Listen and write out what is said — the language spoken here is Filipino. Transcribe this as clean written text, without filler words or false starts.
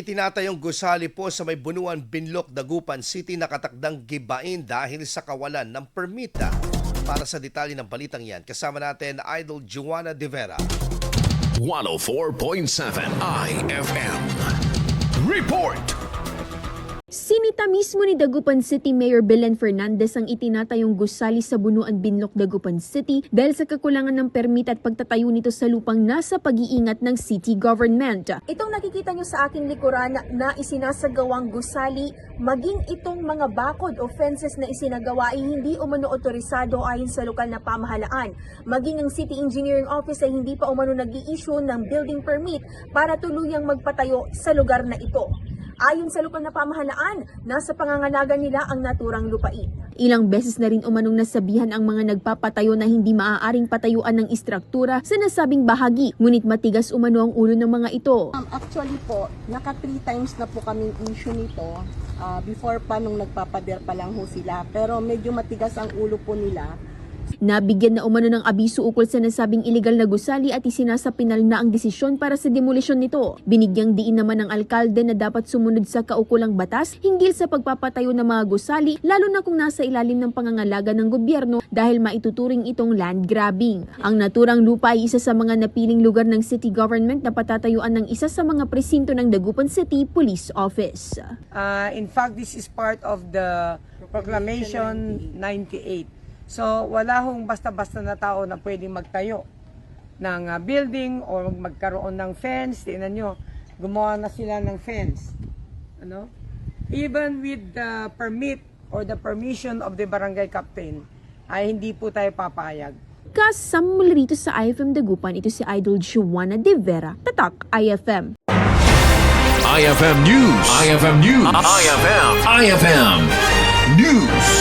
Itinatayong gusali po sa may Bunuan, Binloc, Dagupan City nakatakdang gibain dahil sa kawalan ng permita. Para sa detalye ng balitang yan, kasama natin Idol Joanna De Vera. 104.7 IFM. Report! Sinita mismo ni Dagupan City Mayor Belen Fernandez ang itinatayong gusali sa Bunuan, Binloc, Dagupan City dahil sa kakulangan ng permit at pagtatayo nito sa lupang nasa pag-iingat ng city government. Itong nakikita nyo sa aking likuran na isinasagawang gusali, maging itong mga bakod o fences na isinagawa ay hindi umano otorisado ayon sa lokal na pamahalaan. Maging ang City Engineering Office ay hindi pa umano nag-i-issue ng building permit para tuluyang magpatayo sa lugar na ito. Ayon sa lokal na pamahalaan, nasa pangangalaga nila ang naturang lupain. Ilang beses na rin umanong nasabihan ang mga nagpapatayo na hindi maaaring patayuan ng istruktura sa nasabing bahagi, ngunit matigas umano ang ulo ng mga ito. Actually po, naka 3 times na po kaming issue nito, before pa nung nagpapader pa lang ho sila, pero medyo matigas ang ulo po nila. Nabigyan na umano ng abiso ukol sa nasabing illegal na gusali at isinasapinal na ang desisyon para sa demolisyon nito. Binigyang diin naman ng alkalde na dapat sumunod sa kaukulang batas hinggil sa pagpapatayo ng mga gusali, lalo na kung nasa ilalim ng pangangalaga ng gobyerno dahil maituturing itong land grabbing. Ang naturang lupa ay isa sa mga napiling lugar ng city government na patatayuan ng isa sa mga presinto ng Dagupan City Police Office. In fact, this is part of the Proclamation 98. So, wala hong basta-basta na tao na pwedeng magtayo ng building o magkaroon ng fence. Tingnan nyo, gumawa na sila ng fence. Ano? Even with the permit or the permission of the barangay captain, ay hindi po tayo papayag. Kasama rito sa IFM Dagupan, ito si Idol Joanna De Vera, Tatak IFM. IFM News. IFM News. IFM News.